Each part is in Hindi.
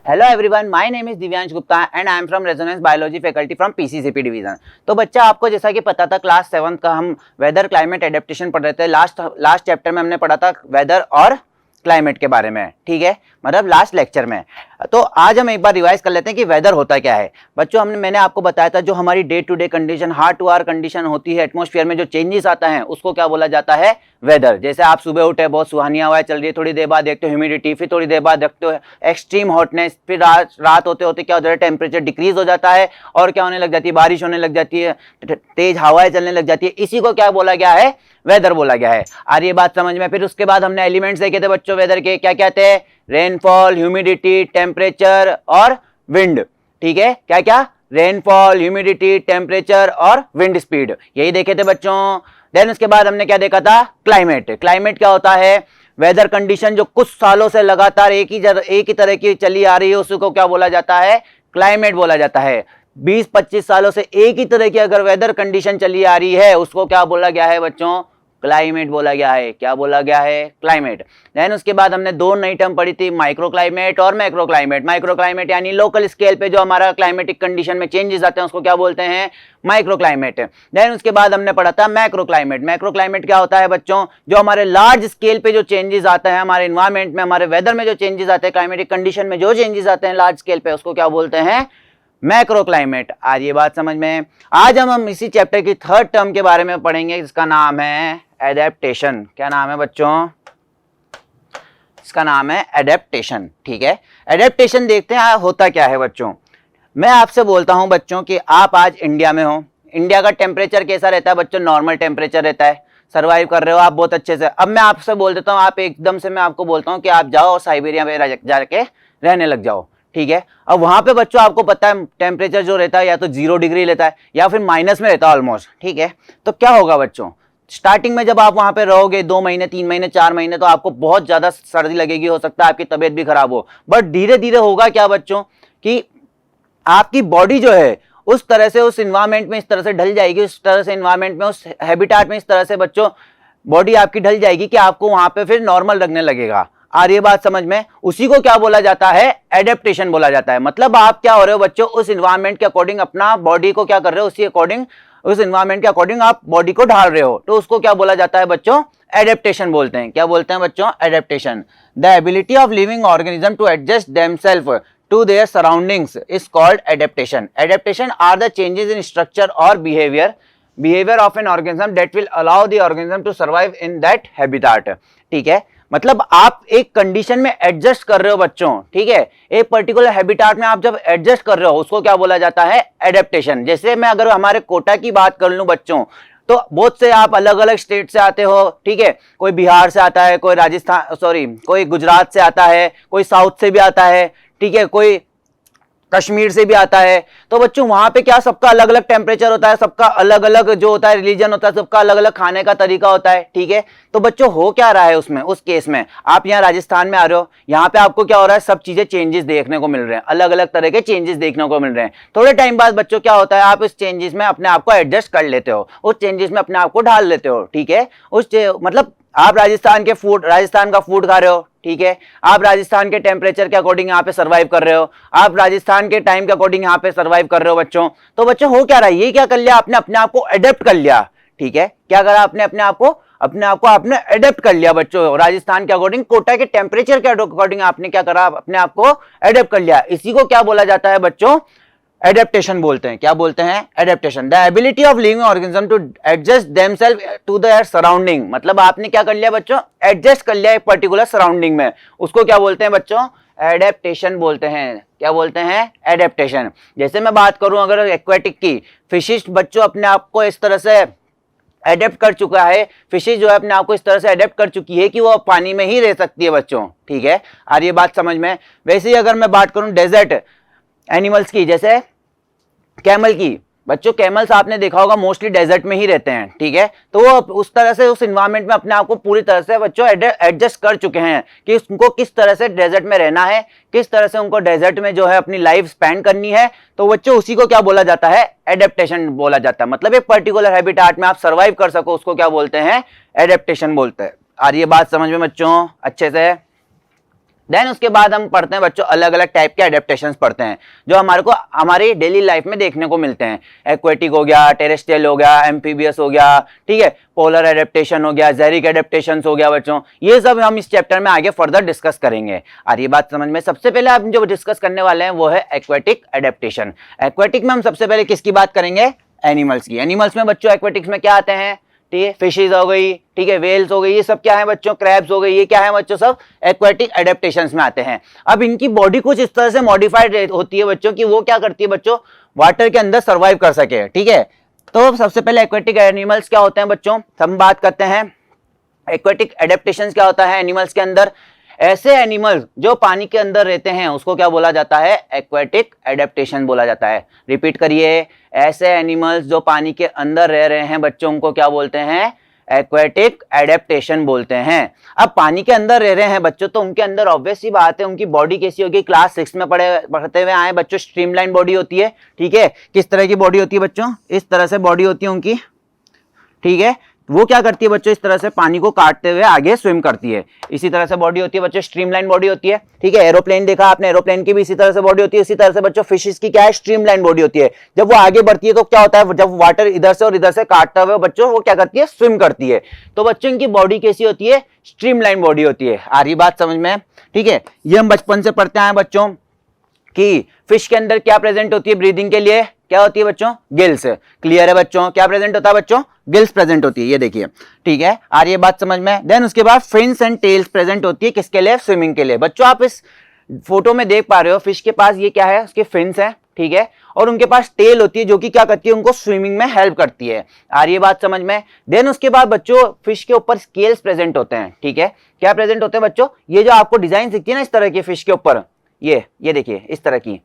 Hello everyone, my name is Divyansh Gupta and I am from resonance biology faculty from PCCP division. तो बच्चा, आपको जैसा कि पता था, क्लास 7 का हम वेदर क्लाइमेट एडेप्टेशन पढ़ रहे थे। लास्ट चैप्टर में हमने पढ़ा था वेदर और क्लाइमेट के बारे में, ठीक है, मतलब लास्ट लेक्चर में। तो आज हम एक बार रिवाइज कर लेते हैं कि वेदर होता क्या है। बच्चों, मैंने आपको बताया था, जो हमारी day to day condition, hard to hard condition होती है, एटमॉस्फेयर में जो चेंजेस आता है उसको क्या बोला जाता है, वेदर। जैसे आप सुबह उठे, बहुत सुहानी हवा चल रही है, थोड़ी देर बाद देखते हो ह्यूमिडिटी, फिर थोड़ी देर बाद देखते हो एक्सट्रीम हॉटनेस, फिर रात होते होते क्या होता है, टेम्परेचर डिक्रीज हो जाता है और क्या होने लग जाती है, बारिश होने लग जाती है, तेज हवाएं चलने लग जाती है। इसी को क्या बोला गया है, वेदर बोला गया है। आ रही है बात समझ में। फिर उसके बाद हमने एलिमेंट्स देखे थे बच्चों वेदर के, क्या क्या थे, रेनफॉल, ह्यूमिडिटी, टेम्परेचर और विंड। ठीक है, क्या क्या, रेनफॉल, ह्यूमिडिटी, टेम्परेचर और विंड स्पीड, यही देखे थे बच्चों। देन उसके बाद हमने क्या देखा था, क्लाइमेट। क्लाइमेट क्या होता है, वेदर कंडीशन जो कुछ सालों से लगातार एक ही तरह की चली आ रही है, उसको क्या बोला जाता है, क्लाइमेट बोला जाता है। 20-25 सालों से एक ही तरह की अगर वेदर कंडीशन चली आ रही है, उसको क्या बोला गया है बच्चों, क्लाइमेट बोला गया है। क्या बोला गया है, क्लाइमेट। देन उसके बाद हमने दो नई टर्म पढ़ी थी, माइक्रो क्लाइमेट और मैक्रो क्लाइमेट। माइक्रो क्लाइमेट यानी लोकल स्केल पे जो हमारा क्लाइमेटिक कंडीशन में चेंजेस आते हैं, उसको क्या बोलते हैं, माइक्रो क्लाइमेट। देन उसके बाद हमने पढ़ा था मैक्रो क्लाइमेट। मैक्रो क्लाइमेट क्या होता है बच्चों, जो हमारे लार्ज स्केल पे जो चेंजेस आते हैं, हमारे इन्वायरमेंट में, हमारे वेदर में जो चेंजेस आते हैं, क्लाइमेटिक कंडीशन में जो चेंजेस आते हैं लार्ज स्केल पे, उसको क्या बोलते हैं, मैक्रो क्लाइमेट। आज ये बात समझ में। आज हम इसी चैप्टर की थर्ड टर्म के बारे में पढ़ेंगे, जिसका नाम है एडेप्टेशन। क्या नाम है बच्चों, इसका नाम है एडेप्टेशन। ठीक है, एडेप्टेशन देखते हैं होता क्या है बच्चों। मैं आपसे बोलता हूं बच्चों कि आप आज इंडिया में हो, इंडिया का टेम्परेचर कैसा रहता है बच्चों, नॉर्मल टेम्परेचर रहता है, सर्वाइव कर रहे हो आप बहुत अच्छे से। अब मैं आपसे बोल देता हूं, आप एकदम से मैं आपको बोलता हूं कि आप जाओ और साइबेरिया में जाके रहने लग जाओ। ठीक है, अब वहां पे बच्चों आपको पता है टेम्परेचर जो रहता है या तो 0 डिग्री लेता है या फिर माइनस में रहता है ऑलमोस्ट। ठीक है, तो क्या होगा बच्चों, स्टार्टिंग में जब आप वहां पे रहोगे 2 महीने, 3 महीने, 4 महीने, तो आपको बहुत ज्यादा सर्दी लगेगी, हो सकता है आपकी तबीयत भी खराब हो। बट धीरे धीरे होगा क्या बच्चों, कि आपकी बॉडी जो है उस तरह से उस इन्वायरमेंट में इस तरह से ढल जाएगी, उस तरह से इन्वायरमेंट में, उस हैबिटेट में इस तरह से बच्चों बॉडी आपकी ढल जाएगी कि आपको वहां पे फिर नॉर्मल लगने लगेगा। आ रही है बात समझ में। उसी को क्या बोला जाता है, एडेप्टेशन बोला जाता है। मतलब आप क्या हो रहे हो बच्चों, उस इन्वायरमेंट के अकॉर्डिंग अपना बॉडी को क्या कर रहे हो, उसी अकॉर्डिंग, उस इन्वायरमेंट के अकॉर्डिंग आप बॉडी को ढाल रहे हो, तो उसको क्या बोला जाता है बच्चों, एडेप्टेशन बोलते हैं। क्या बोलते हैं बच्चों, adaptation. The ability of living organism to adjust themself to their surroundings is called adaptation. Adaptation are the changes in structure or behaviour of an organism that will allow the organism to survive in that habitat. ठीक है, मतलब आप एक कंडीशन में एडजस्ट कर रहे हो बच्चों। ठीक है, एक पर्टिकुलर हैबिटेट में आप जब एडजस्ट कर रहे हो, उसको क्या बोला जाता है, एडेप्टेशन। जैसे मैं अगर हमारे कोटा की बात कर लूं बच्चों, तो बहुत से आप अलग अलग स्टेट से आते हो। ठीक है, कोई बिहार से आता है, कोई कोई गुजरात से आता है, कोई साउथ से भी आता है, ठीक है, कोई कश्मीर से भी आता है। तो बच्चों वहां पे क्या, सबका अलग अलग टेम्परेचर होता है, सबका अलग अलग जो होता है रिलीजन होता है, सबका अलग अलग खाने का तरीका होता है। ठीक है, तो बच्चों हो क्या रहा है उसमें, उस केस में आप यहाँ राजस्थान में आ रहे हो, यहाँ पे आपको क्या हो रहा है, सब चीजें चेंजेस देखने को मिल रहे हैं, अलग अलग तरह के चेंजेस देखने को मिल रहे हैं। थोड़े टाइम बाद बच्चों क्या होता है, आप इस चेंजेस में अपने आप को एडजस्ट कर लेते हो, उस चेंजेस में अपने आप को ढाल लेते हो। ठीक है, मतलब आप राजस्थान का फूड खा रहे हो। ठीक है, आप राजस्थान के टेम्परेचर के अकॉर्डिंग यहाँ पे सर्वाइव कर रहे हो, आप राजस्थान के टाइम के अकॉर्डिंग यहाँ पे सर्वाइव कर रहे हो बच्चों। तो बच्चों हो क्या रहा है, ये क्या कर लिया, आपने अपने आप को एडेप्ट कर लिया। ठीक है, क्या करा आपने, अपने आप को आपने एडेप्ट कर लिया बच्चों, राजस्थान के अकॉर्डिंग, कोटा के टेम्परेचर के अकॉर्डिंग आपने क्या करा, अपने आप को एडेप्ट कर लिया। इसी को क्या बोला जाता है बच्चों, एडेप्टेशन बोलते हैं। क्या बोलते हैं, adaptation. The ability of living organism to adjust themself to their surrounding. मतलब आपने क्या कर लिया बच्चों, एडजस्ट कर लिया एक पर्टिकुलर सराउंडिंग में, उसको क्या बोलते हैं बच्चों, एडेप्टेशन बोलते हैं। क्या बोलते हैं, एडेप्टेशन। जैसे मैं बात करूं अगर एक्वेटिक की, फिशिश बच्चों अपने आप को इस तरह से एडेप्ट कर चुका है, फिशिश जो है अपने आप को इस तरह से एडेप्ट कर चुकी है कि वो पानी में ही रह सकती है बच्चों। ठीक है, आ रही है बात समझ में। वैसे ही अगर मैं बात करूं डेजर्ट एनिमल्स की, जैसे कैमल की, बच्चों कैमल्स आपने देखा होगा मोस्टली डेजर्ट में ही रहते हैं। ठीक है, तो वो उस तरह से उस इन्वायरमेंट में अपने आप को पूरी तरह से बच्चों एडजस्ट कर चुके हैं कि उनको किस तरह से डेजर्ट में रहना है, किस तरह से उनको डेजर्ट में जो है अपनी लाइफ स्पेंड करनी है। तो बच्चों उसी को क्या बोला जाता है, एडेप्टेशन बोला जाता है। मतलब एक पर्टिकुलर हैबिटेट में आप सर्वाइव कर सको, उसको क्या बोलते हैं, एडेप्टेशन बोलते हैं। आ रही है बात समझ में बच्चों अच्छे से। देन उसके बाद हम पढ़ते हैं बच्चों अलग अलग टाइप के एडेप्टेशंस पढ़ते हैं जो हमारे को हमारी डेली लाइफ में देखने को मिलते हैं। एक्वेटिक हो गया, टेरेस्ट्रियल हो गया, एम्फीबियस हो गया, ठीक है, पोलर एडेप्टेशन हो गया, जेरिक एडेप्टेशन हो गया बच्चों, ये सब हम इस चैप्टर में आगे फर्दर डिस्कस करेंगे। और ये बात समझ में, सबसे पहले आप जो डिस्कस करने वाले हैं वो है एक्वेटिक एडेप्टेशन। एक्वेटिक में हम सबसे पहले किसकी बात करेंगे? एनिमल्स की। एनिमल्स में बच्चों एक्वेटिक्स में क्या आते हैं? ठीक है, फिशेज हो गई, ठीक है, वेल्स हो गई, ये सब क्या है बच्चों? क्रैब्स हो गई, ये क्या है बच्चों? सब एक्वेटिक एडेप्टेशंस में आते हैं। अब इनकी बॉडी कुछ इस तरह से मॉडिफाइड होती है बच्चों कि वो क्या करती है बच्चों? वाटर के अंदर सर्वाइव कर सके, ठीक है। तो सबसे पहले एक्वेटिक एनिमल्स क्या होते हैं बच्चों, हम बात करते हैं। एक्वेटिक एडेप्टेशंस क्या होता है एनिमल्स के अंदर? ऐसे एनिमल्स जो पानी के अंदर रहते हैं उसको क्या बोला जाता है? एक्वेटिक एडेप्टेशन बोला जाता है। रिपीट करिए, ऐसे एनिमल्स जो पानी के अंदर रह रहे हैं बच्चों को क्या बोलते हैं? एक्वेटिक एडेप्टेशन बोलते हैं। अब पानी के अंदर रह रहे हैं बच्चों तो उनके अंदर ऑब्वियस सी बात है उनकी बॉडी कैसी होगी? क्लास 6 में पढ़ते हुए आए बच्चों, स्ट्रीमलाइन बॉडी होती है, ठीक है। किस तरह की बॉडी होती है बच्चों? इस तरह से बॉडी होती है उनकी, ठीक है। वो क्या करती है बच्चों? इस तरह से पानी को काटते हुए आगे स्विम करती है। इसी तरह से बॉडी होती है बच्चों, स्ट्रीमलाइन बॉडी होती है, ठीक है। एरोप्लेन देखा आपने, एरोप्लेन की भी इसी तरह से बॉडी होती है। इसी तरह से बच्चों फिशेस की क्या है? स्ट्रीमलाइन बॉडी होती है। जब वो आगे बढ़ती है तो क्या होता है? जब वाटर इधर से और इधर से काटता हुआ बच्चों वो क्या करती है? स्विम करती है। तो बच्चों इनकी बॉडी कैसी होती है? स्ट्रीमलाइन बॉडी होती है। आ रही बात समझ में? ठीक है, ये हम बचपन से पढ़ते आए बच्चों कि फिश के अंदर क्या प्रेजेंट होती है ब्रीदिंग के लिए? क्या होती है बच्चों? गिल्स। क्लियर है बच्चों? क्या प्रेजेंट होता है बच्चों? गिल्स प्रेजेंट होती है, ये देखिए, ठीक है। आ रही है बात समझ में? देन उसके बाद फिन्स एंड टेल्स प्रेजेंट होती है, किसके लिए? स्विमिंग के लिए। बच्चों आप इस फोटो में देख पा रहे हो फिश के पास ये क्या है? उसके फिन्स है, ठीक है, और उनके पास टेल होती है जो कि क्या करती है? उनको स्विमिंग में हेल्प करती है। आ रही है बात समझ में? देन उसके बाद बच्चों फिश के ऊपर स्केल्स प्रेजेंट होते हैं, ठीक है। क्या प्रेजेंट होते हैं बच्चों? ये जो आपको डिजाइन दिखती है ना इस तरह की फिश के ऊपर, ये देखिए इस तरह की,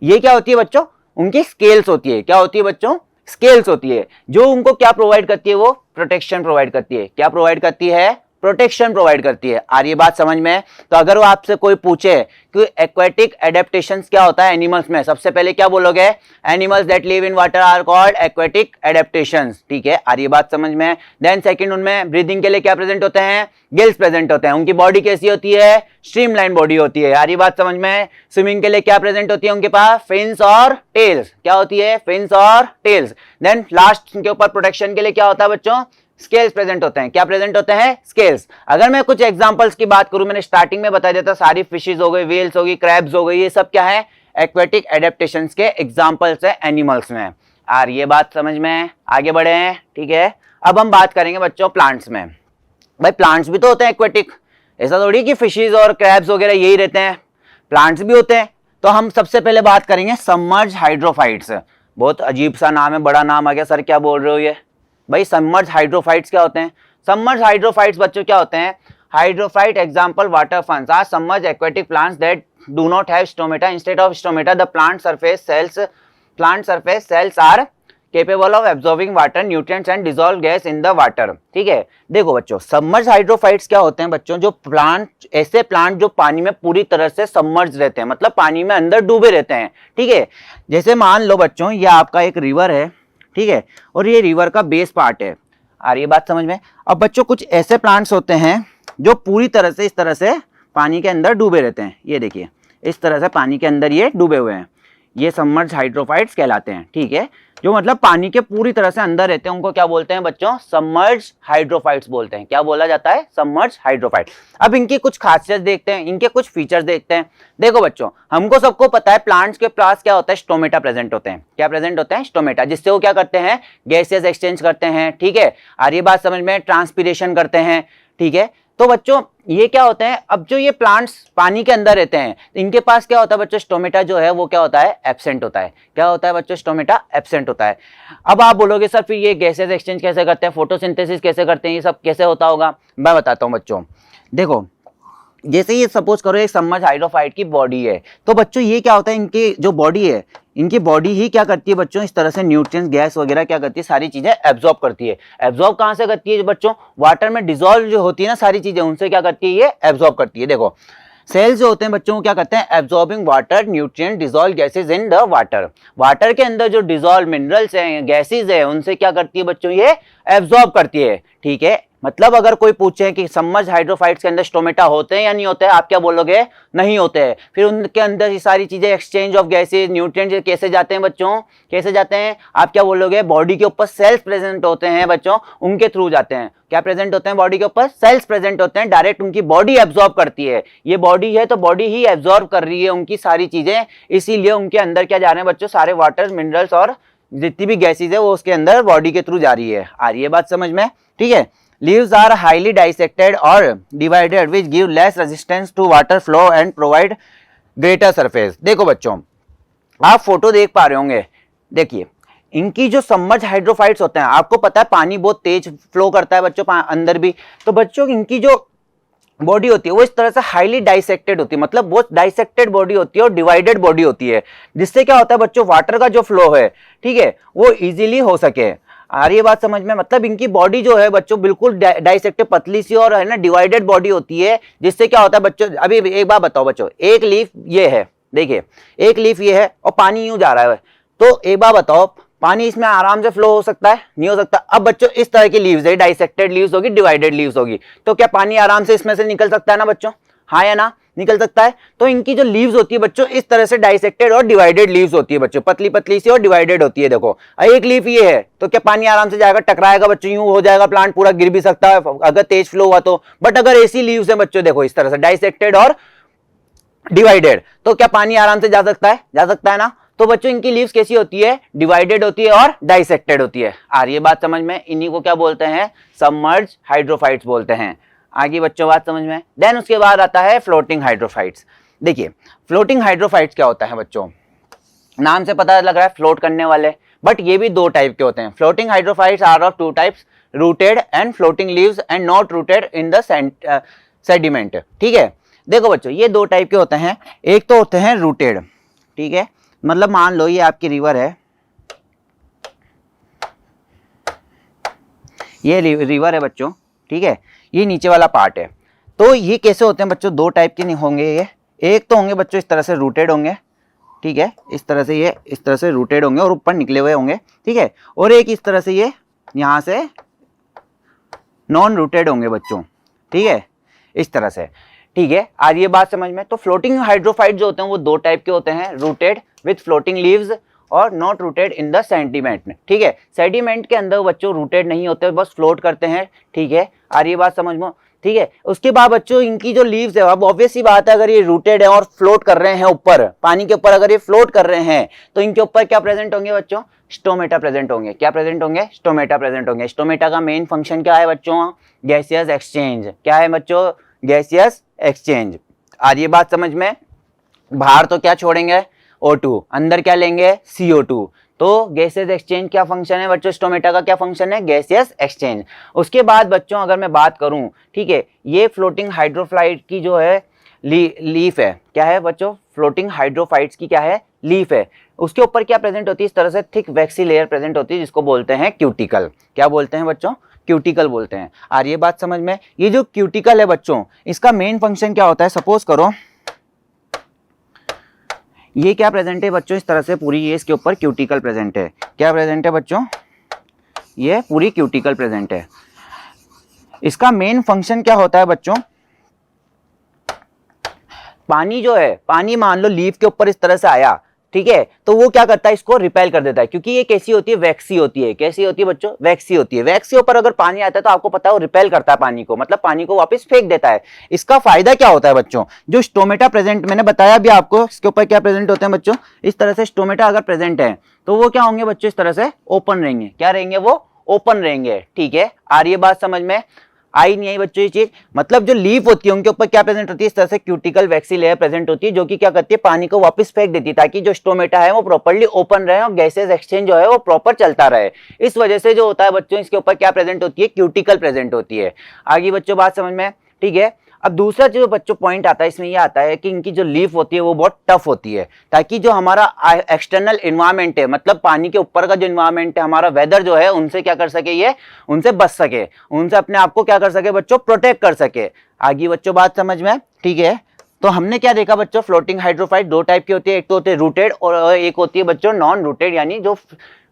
ये क्या होती है बच्चों? उनकी स्केल्स होती है। क्या होती है बच्चों? स्केल्स होती है, जो उनको क्या प्रोवाइड करती है? वो प्रोटेक्शन प्रोवाइड करती है। क्या प्रोवाइड करती है? प्रोटेक्शन प्रोवाइड करती है। आ रही है बात समझ में? तो अगर वो आपसे कोई पूछे कि एक्वेटिक एडेप्टेशंस क्या होता है एनिमल्स में, सबसे पहले क्या बोलोगे? Animals that live in water are called aquatic adaptations, ठीक है। आ रही है बात समझ में? देन सेकंड, उनमें ब्रीदिंग के लिए क्या प्रेजेंट होते हैं? गिल्स प्रेजेंट होते हैं। उनकी बॉडी कैसी होती है? स्ट्रीमलाइन बॉडी होती है। आ रही बात समझ में? स्विमिंग के लिए क्या प्रेजेंट होती है उनके पास? फिन्स और टेल्स। क्या होती है? फिन्स और टेल्स। देन लास्ट के ऊपर प्रोटेक्शन के लिए क्या होता है बच्चों? स्केल्स प्रेजेंट होते हैं। क्या प्रेजेंट होते हैं? स्केल्स। अगर मैं कुछ एग्जांपल्स की बात करूं, मैंने स्टार्टिंग में बता दिया था, सारी फिशेज हो गई, वेल्स हो गई, क्रैब्स हो गई, ये सब क्या है? एक्वेटिक एडेप्टेशंस के एग्जांपल्स है एनिमल्स में। आ रही है बात समझ में? आगे बढ़े हैं, ठीक है। अब हम बात करेंगे बच्चों प्लांट्स में। भाई प्लांट्स भी तो होते हैं एक्वेटिक, ऐसा थोड़ी कि फिशेज और क्रैब्स वगैरह यही रहते हैं, प्लांट्स भी होते हैं। तो हम सबसे पहले बात करेंगे सबमर्ज हाइड्रोफाइट्स। बहुत अजीब सा नाम है, बड़ा नाम आ गया, सर क्या बोल रहे हो ये? भाई सबमर्ज हाइड्रोफाइट्स क्या होते हैं? सबमर्ज हाइड्रोफाइट्स बच्चों क्या होते हैं? Hydrophyte example water ferns are submerge aquatic plants that do not have stomata. Instead of stomata the plant surface cells are capable of absorbing water nutrients and dissolve gas in the water, ठीक है। देखो बच्चों सबमर्ज हाइड्रोफाइट्स क्या होते हैं बच्चों? जो प्लांट, ऐसे प्लांट जो पानी में पूरी तरह से सबमर्ज रहते हैं, मतलब पानी में अंदर डूबे रहते हैं, ठीक है। जैसे मान लो बच्चों ये आपका एक रिवर है, ठीक है, और ये रिवर का बेस पार्ट है। आ रही है बात समझ में? अब बच्चों कुछ ऐसे प्लांट्स होते हैं जो पूरी तरह से इस तरह से पानी के अंदर डूबे रहते हैं, ये देखिए इस तरह से पानी के अंदर ये डूबे हुए हैं, ये सबमर्ज हाइड्रोफाइट्स कहलाते हैं, ठीक है। जो मतलब पानी के पूरी तरह से अंदर रहते हैं उनको क्या बोलते हैं बच्चों? सबमर्ज हाइड्रोफाइट्स बोलते हैं। क्या बोला जाता है? Submerge hydrophyte. अब इनकी कुछ खासियत देखते हैं, इनके कुछ फीचर्स देखते हैं। देखो बच्चों हमको सबको पता है प्लांट्स के पास क्या होता है? स्टोमेटा प्रेजेंट होते हैं। क्या प्रेजेंट होते हैं? स्टोमेटा, जिससे वो क्या करते हैं? गैसेस एक्सचेंज करते हैं, ठीक है। आ रही है बात समझ में? ट्रांसपीरेशन करते हैं, ठीक है। तो बच्चों ये क्या होते हैं? अब जो ये प्लांट्स पानी के अंदर रहते हैं इनके पास क्या होता है बच्चों? स्टोमेटा जो है वो क्या होता है? एब्सेंट होता है। क्या होता है बच्चों? स्टोमेटा एब्सेंट होता है। अब आप बोलोगे सर फिर ये गैसेस एक्सचेंज कैसे करते हैं, फोटोसिंथेसिस कैसे करते हैं, ये सब कैसे होता होगा? मैं बताता हूँ बच्चों। देखो जैसे ये सपोज करो एक सबमर्ज हाइड्रोफाइट की बॉडी है, तो बच्चों ये क्या होता है? इनकी जो बॉडी है, इनकी बॉडी ही क्या करती है बच्चों? इस तरह से न्यूट्रिएंट्स, गैस वगैरह क्या करती है? सारी चीजें एब्जॉर्ब करती है। एब्जॉर्ब कहां से करती है बच्चों? वाटर में डिसॉल्व जो होती है ना सारी चीजें, उनसे क्या करती है? ये एब्जॉर्ब करती है। देखो सेल्स जो होते हैं बच्चों क्या करते हैं? Absorbing water nutrient dissolve gases in the water. Water के अंदर जो डिसॉल्व मिनरल्स हैं, गैसेज है, उनसे क्या करती है बच्चों? ये एब्जॉर्ब करती है, ठीक है। मतलब अगर कोई पूछे कि सबमर्ज हाइड्रोफाइट्स के अंदर स्टोमेटा होते हैं या नहीं होते हैं, आप क्या बोलोगे? नहीं होते हैं। फिर उनके अंदर ये सारी चीजें, एक्सचेंज ऑफ गैसेज, न्यूट्रिएंट्स कैसे जाते हैं बच्चों? कैसे जाते हैं? आप क्या बोलोगे? बॉडी के ऊपर सेल्स प्रेजेंट होते हैं बच्चों, उनके थ्रू जाते हैं। क्या प्रेजेंट होते हैं बॉडी के ऊपर? सेल्स प्रेजेंट होते हैं, डायरेक्ट उनकी बॉडी एब्जॉर्ब करती है। ये बॉडी है तो बॉडी ही एब्जॉर्ब कर रही है उनकी सारी चीजें, इसीलिए उनके अंदर क्या जा रहे हैं बच्चों? सारे वाटर, मिनरल्स और जितनी भी गैसेज है वो उसके अंदर बॉडी के थ्रू जा रही है। आ रही है बात समझ में? ठीक है। Leaves are highly dissected or divided which give less resistance to water flow and provide greater surface। देखो बच्चों, आप फोटो देख पा रहे होंगे, देखिए इनकी जो सबमर्ज हाइड्रोफाइट्स होते हैं, आपको पता है पानी बहुत तेज फ्लो करता है बच्चों अंदर भी, तो बच्चों इनकी जो बॉडी होती है वो इस तरह से हाईली डाइसेक्टेड होती है, मतलब बहुत डाइसेक्टेड बॉडी होती है और डिवाइडेड बॉडी होती है, जिससे क्या होता है बच्चों? वाटर का जो फ्लो है, ठीक है, वो इजीली हो सके। आ रही है बात समझ में? मतलब इनकी बॉडी जो है बच्चों बिल्कुल डाइसेक्टेड, पतली सी और है ना डिवाइडेड बॉडी होती है, जिससे क्या होता है बच्चों? अभी एक बात बताओ बच्चों, एक लीफ ये है, देखिए एक लीफ ये है और पानी यूं जा रहा है, तो एक बात बताओ, पानी इसमें आराम से फ्लो हो सकता है? नहीं हो सकता। अब बच्चों इस तरह की लीव्स है, डाइसेक्टेड लीव्स होगी, डिवाइडेड लीव्स होगी, तो क्या पानी आराम से इसमें से निकल सकता है ना बच्चों? हाँ या ना? निकल सकता है। तो इनकी जो लीव्स होती है बच्चों इस तरह से डाइसेक्टेड और डिवाइडेड लीव्स होती है बच्चों, पतली पतली सी और डिवाइडेड होती है। देखो एक लीफ ये है, तो क्या पानी आराम से जाएगा, टकराएगा बच्चों, यूं हो जाएगा, प्लांट पूरा गिर भी सकता है अगर तेज फ्लो हुआ तो। बट अगर ऐसी लीव्स है बच्चों, देखो इस तरह से डाइसेक्टेड और डिवाइडेड, तो क्या पानी आराम से जा सकता है? जा सकता है ना? तो बच्चों इनकी लीव्स कैसी होती है? डिवाइडेड होती है और डाइसेक्टेड होती है। आ रही है बात समझ में? इन्हीं को क्या बोलते हैं? सबमर्ज हाइड्रोफाइट्स बोलते हैं। आगे बच्चों बात समझ में? देन उसके बाद आता है फ्लोटिंग हाइड्रोफाइट्स। देखिए फ्लोटिंग हाइड्रोफाइट्स क्या होता है बच्चों? नाम से पता लग रहा है फ्लोट करने वाले, बट ये भी दो टाइप के होते हैं। Floating hydrophytes are of two types, rooted and floating leaves and not rooted in the sediment. ठीक है, देखो बच्चों ये दो टाइप के होते हैं। एक तो होते हैं रूटेड, ठीक है, मतलब मान लो ये आपकी रिवर है, ये रिवर है बच्चों, ठीक है, ये नीचे वाला पार्ट है। तो ये कैसे होते हैं बच्चों? दो टाइप के नहीं होंगे ये। एक तो होंगे बच्चों इस तरह से रूटेड होंगे, ठीक है, इस तरह से ये इस तरह से रूटेड होंगे और ऊपर निकले हुए होंगे, ठीक है, और एक इस तरह से ये यहाँ से नॉन रूटेड होंगे बच्चों, ठीक है, इस तरह से। ठीक है, आ रही है बात समझ में? तो फ्लोटिंग हाइड्रोफाइट जो होते हैं वो दो टाइप के होते हैं, रूटेड विथ फ्लोटिंग लीव्स और not rooted in the sediment में। ठीक है, सेडिमेंट के अंदर बच्चों रूटेड नहीं होते, बस फ्लोट करते हैं। ठीक है, आ रही है बात समझ में? ठीक है, उसके बाद बच्चों इनकी जो लीव्स है, अब ऑब्वियस सी बात है, अगर ये रूटेड है और फ्लोट कर रहे हैं ऊपर पानी के ऊपर, अगर ये फ्लोट कर रहे हैं तो इनके ऊपर क्या प्रेजेंट होंगे बच्चों? स्टोमेटा प्रेजेंट होंगे। क्या प्रेजेंट होंगे? स्टोमेटा प्रेजेंट होंगे। स्टोमेटा का मेन फंक्शन क्या है बच्चों? Gaseous exchange. क्या है बच्चों? Gaseous exchange. आ रही है बात समझ में? बाहर तो क्या छोड़ेंगे? O2, अंदर क्या लेंगे? CO2। तो गैसियस एक्सचेंज क्या फंक्शन है बच्चों? स्टोमेटा का क्या फंक्शन है? Gaseous exchange. उसके बाद बच्चों अगर मैं बात करूं, ठीक है, ये फ्लोटिंग हाइड्रोफाइट की जो है लीफ है, क्या है बच्चों? फ्लोटिंग हाइड्रोफाइट्स की क्या है? लीफ है। उसके ऊपर क्या प्रेजेंट होती है? इस तरह से थिक वैक्सी लेयर प्रेजेंट होती है, जिसको बोलते हैं क्यूटिकल। क्या बोलते हैं बच्चों? क्यूटिकल बोलते हैं। आ रही है बात समझ में? ये जो क्यूटिकल है बच्चों, इसका मेन फंक्शन क्या होता है? सपोज करो ये क्या प्रेजेंट है बच्चों? इस तरह से पूरी ये इसके ऊपर क्यूटिकल प्रेजेंट है। क्या प्रेजेंट है बच्चों? ये पूरी क्यूटिकल प्रेजेंट है। इसका मेन फंक्शन क्या होता है बच्चों? पानी जो है, पानी मान लो लीफ के ऊपर इस तरह से आया, ठीक है, तो वो क्या करता है? इसको रिपेल कर देता है, क्योंकि ये कैसी होती है? वैक्सी होती है। कैसी होती है बच्चों? वैक्सी होती है। वैक्सी ऊपर अगर पानी आता है तो आपको पता है वो रिपेल करता है पानी को, मतलब पानी को वापस फेंक देता है। इसका फायदा क्या होता है बच्चों? जो स्टोमेटा प्रेजेंट, मैंने बताया भी आपको, इसके ऊपर क्या प्रेजेंट होते हैं बच्चों? इस तरह से स्टोमेटा अगर प्रेजेंट है तो वो क्या होंगे बच्चों? इस तरह से ओपन रहेंगे। क्या रहेंगे? वो ओपन रहेंगे। ठीक है, आ रही है बात समझ में? आई नहीं आई बच्चों ये चीज? मतलब जो लीफ होती है उनके ऊपर क्या प्रेजेंट होती है? इस तरह से क्यूटिकल वैक्सी लेयर प्रेजेंट होती है, जो कि क्या करती है? पानी को वापस फेंक देती है, ताकि जो स्टोमेटा है वो प्रॉपर्ली ओपन रहे और गैसेस एक्सचेंज जो है वो प्रॉपर चलता रहे। इस वजह से जो होता है बच्चों, इसके ऊपर क्या प्रेजेंट होती है? क्यूटिकल प्रेजेंट होती है। आगे बच्चों बात समझ में? ठीक है, अब दूसरा जो बच्चों पॉइंट आता है इसमें ये आता है कि इनकी जो लीफ होती है वो बहुत टफ होती है, ताकि जो हमारा एक्सटर्नल एनवायरनमेंट है, मतलब पानी के ऊपर का जो एनवायरनमेंट है, हमारा वेदर जो है, उनसे क्या कर सके? ये उनसे बच सके, उनसे अपने आप को क्या कर सके बच्चों? प्रोटेक्ट कर सके। आगे बच्चों बात समझ में? ठीक है, तो हमने क्या देखा बच्चों? फ्लोटिंग हाइड्रोफाइट दो टाइप की होती है, एक तो होती है रूटेड और एक होती है बच्चों नॉन रूटेड, यानी जो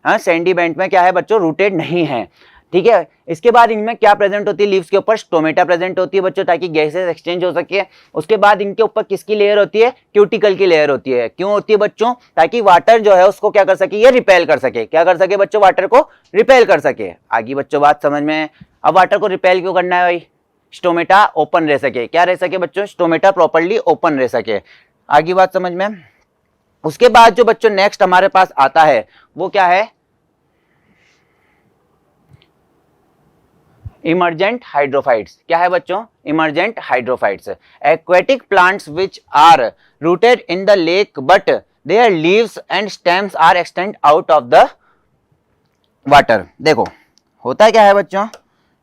सेडिमेंट में क्या है बच्चों? रूटेड नहीं है। ठीक है। इसके बाद इनमें क्या प्रेजेंट होती है, लीव्स के ऊपर स्टोमेटा प्रेजेंट होती है बच्चों, ताकि गैसेस एक्सचेंज हो सके। उसके बाद इनके ऊपर किसकी लेयर होती है, क्यूटिकल की लेयर होती है। क्यों होती है बच्चों, ताकि वाटर जो है उसको क्या कर सके, ये रिपेल कर सके। क्या कर सके बच्चों, वाटर को रिपेल कर सके। आगे बच्चों बात समझ में। अब वाटर को रिपेल क्यों करना है भाई, स्टोमेटा ओपन रह सके। क्या रह सके बच्चों, स्टोमेटा प्रॉपर्ली ओपन रह सके। आगे बात समझ में। उसके बाद जो बच्चों नेक्स्ट हमारे पास आता है वो क्या है, इमर्जेंट हाइड्रोफाइट्स। क्या है बच्चों, emergent hydrophytes. Aquatic plants which are rooted in the lake but their leaves and stems are extend out of the water. देखो होता क्या है बच्चों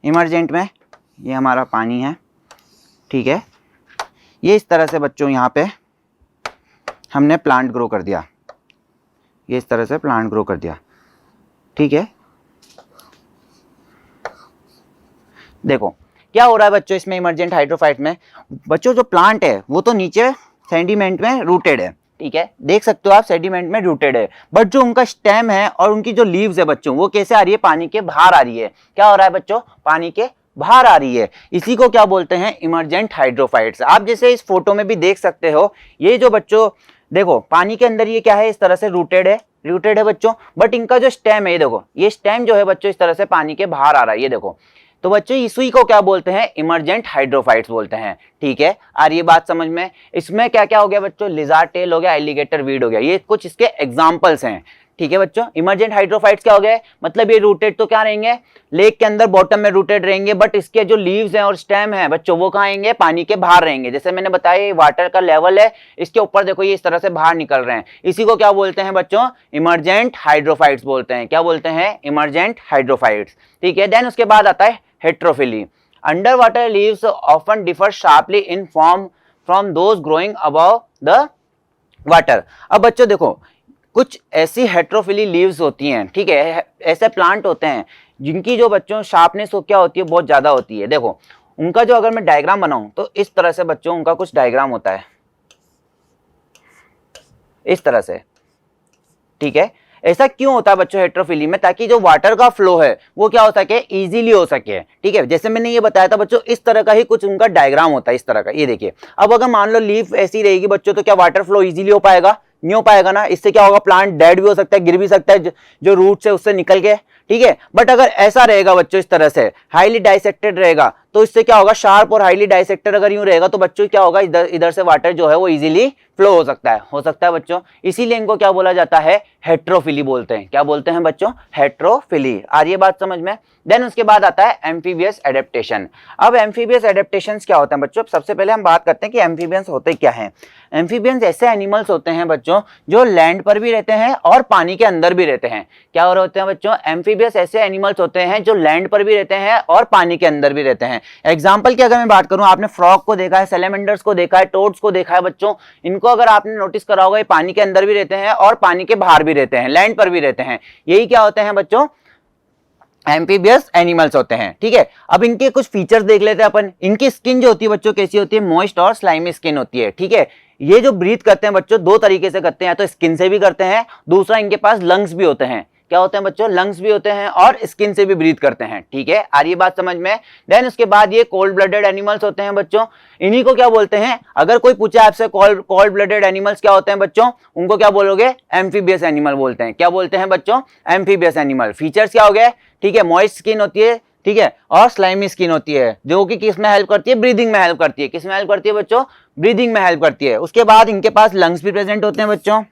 इमर्जेंट में, ये हमारा पानी है, ठीक है। ये इस तरह से बच्चों यहाँ पे हमने प्लांट ग्रो कर दिया, ये इस तरह से प्लांट ग्रो कर दिया, ठीक है। देखो क्या हो रहा है बच्चों इसमें इमर्जेंट हाइड्रोफाइट में, बच्चों जो प्लांट है वो तो नीचे सेडिमेंट में रूटेड है, ठीक है, देख सकते हो आप सेडिमेंट में रूटेड है। बट जो उनका स्टेम है और उनकी जो लीव्स है बच्चों वो कैसे आ रही है, पानी के बाहर आ रही है। क्या हो रहा है बच्चों, पानी के बाहर आ रही है। इसी को क्या बोलते हैं, इमर्जेंट हाइड्रोफाइट्स। आप जैसे इस फोटो में भी देख सकते हो, ये जो बच्चों देखो पानी के अंदर ये क्या है, इस तरह से रूटेड है बच्चों। बट इनका जो स्टेम है, ये देखो ये स्टेम जो है बच्चों इस तरह से पानी के बाहर आ रहा है, ये देखो। तो बच्चों इसी को क्या बोलते हैं, इमर्जेंट हाइड्रोफाइट्स बोलते हैं, ठीक है। और ये बात समझ में। इसमें क्या क्या हो गया बच्चों, लिजार्ड टेल हो गया, एलिगेटर वीड हो गया, ये कुछ इसके एग्जांपल्स हैं, ठीक है बच्चों। इमर्जेंट हाइड्रोफाइट्स क्या हो गए, मतलब ये रूटेड तो क्या रहेंगे, लेक के अंदर बॉटम में रूटेड रहेंगे, बट इसके जो लीव्स हैं और स्टेम है बच्चों वो कहाँ आएंगे, पानी के बाहर रहेंगे। जैसे मैंने बताया वाटर का लेवल है, इसके ऊपर देखो ये इस तरह से बाहर निकल रहे हैं। इसी को क्या बोलते हैं बच्चों, इमर्जेंट हाइड्रोफाइट्स बोलते हैं। क्या बोलते हैं, इमर्जेंट हाइड्रोफाइट्स, ठीक है। देन उसके बाद आता है heterophylly. Under water leaves often differ sharply in form from those growing above the water. अब बच्चों देखो कुछ ऐसी हेट्रोफिली लीव्स होती हैं, ठीक है, ऐसे प्लांट होते हैं जिनकी जो बच्चों शार्पनेस क्या होती है, बहुत ज्यादा होती है। देखो उनका जो अगर मैं डायग्राम बनाऊं तो इस तरह से बच्चों उनका कुछ डायग्राम होता है, इस तरह से, ठीक है। ऐसा क्यों होता है बच्चों हेट्रोफिली में, ताकि जो वाटर का फ्लो है वो क्या हो सके, इजीली हो सके, ठीक है। जैसे मैंने ये बताया था बच्चों, इस तरह का ही कुछ उनका डायग्राम होता है, इस तरह का। ये देखिए, अब अगर मान लो लीफ ऐसी रहेगी बच्चों, तो क्या वाटर फ्लो इजीली हो पाएगा, नहीं हो पाएगा ना। इससे क्या होगा, प्लांट डेड भी हो सकता है, गिर भी सकता है जो रूट से उससे निकल के, ठीक है। बट अगर ऐसा रहेगा बच्चों इस तरह से हाईली डाइसेक्टेड रहेगा, तो इससे क्या होगा, शार्प और हाईली डाइसेक्टेड अगर यूं रहेगा तो बच्चों क्या होगा, इधर से वाटर जो है वो इजीली फ्लो हो सकता है बच्चों। इसीलिए इनको क्या बोला जाता है, हेट्रोफिली बोलते हैं। क्या बोलते हैं बच्चों, हेट्रोफिली। आ रही है बात समझ में। देन उसके बाद आता है एम्फीबियस एडेप्टेशन। अब एम्फीबियस एडेप्टेशन क्या होता है बच्चों, सबसे पहले हम बात करते हैं कि एम्फीबियंस होते क्या हैं। एम्फीबियंस ऐसे एनिमल्स होते हैं बच्चों जो लैंड पर भी रहते हैं और पानी के अंदर भी रहते हैं। क्या हो रहे होते हैं बच्चों, एम्फीबियस ऐसे एनिमल्स होते हैं जो लैंड पर भी रहते हैं और पानी के अंदर भी रहते हैं। एग्जाम्पल की अगर मैं बात करूं, आपने फ्रॉग को देखा है, सैलेमेंडर्स को देखा है, टोड्स को देखा है बच्चों। इनको अगर आपने नोटिस करा होगा, ये पानी के अंदर भी रहते हैं और पानी के बाहर भी रहते हैं, लैंड पर भी रहते हैं। यही क्या होते हैं बच्चों, एम्फीबियस एनिमल्स होते हैं, ठीक है। अब इनके कुछ फीचर्स देख लेते हैं अपन। इनकी स्किन जो होती है बच्चों कैसी होती है, मॉइस्ट और स्लाइमी स्किन होती है, ठीक है। ये जो ब्रीथ करते हैं बच्चों दो तरीके से करते हैं, या तो स्किन से भी करते हैं, दूसरा इनके पास लंग्स भी होते हैं। क्या होते हैं बच्चों, लंग्स भी होते हैं और स्किन से भी ब्रीथ करते हैं, ठीक है। आ रही है बात समझ में। देन उसके बाद ये कोल्ड ब्लडेड एनिमल्स होते हैं बच्चों। इन्हीं को क्या बोलते हैं, अगर कोई पूछे आपसे कोल्ड ब्लडेड एनिमल्स क्या होते हैं बच्चों, उनको क्या बोलोगे, एम्फीबियस एनिमल बोलते हैं। क्या बोलते हैं बच्चों, एम्फीबियस एनिमल। फीचर्स क्या हो गए, ठीक है, मॉइस्ट स्किन होती है, ठीक है, और स्लाइमी स्किन होती है, जो कि किस में हेल्प करती है, ब्रीदिंग में हेल्प करती है। किस में हेल्प करती है बच्चों, ब्रीदिंग में हेल्प करती है। उसके बाद इनके पास लंग्स भी प्रेजेंट होते हैं बच्चों,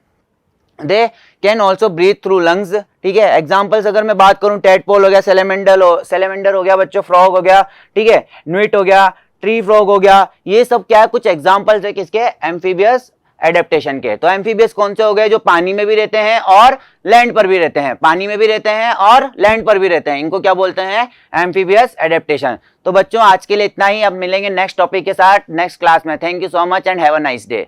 they can also breathe through lungs, ठीक है। एग्जाम्पल्स अगर मैं बात करूं, टेडपोल हो गया, सेलेमेंडर हो गया बच्चों, फ्रॉग हो गया, ठीक है, न्यूट हो गया, ट्री फ्रॉग हो गया। ये सब क्या है, कुछ एग्जाम्पल्स है किसके, एम्फीबियस एडेप्टेशन के। तो एम्फीबियस कौन से हो गए, जो पानी में भी रहते हैं और लैंड पर भी रहते हैं, पानी में भी रहते हैं और लैंड पर भी रहते हैं, इनको क्या बोलते हैं, एम्फीबियस एडेप्टेशन। तो बच्चों आज के लिए इतना ही, अब मिलेंगे नेक्स्ट टॉपिक के साथ नेक्स्ट क्लास में। Thank you so much and have a nice day.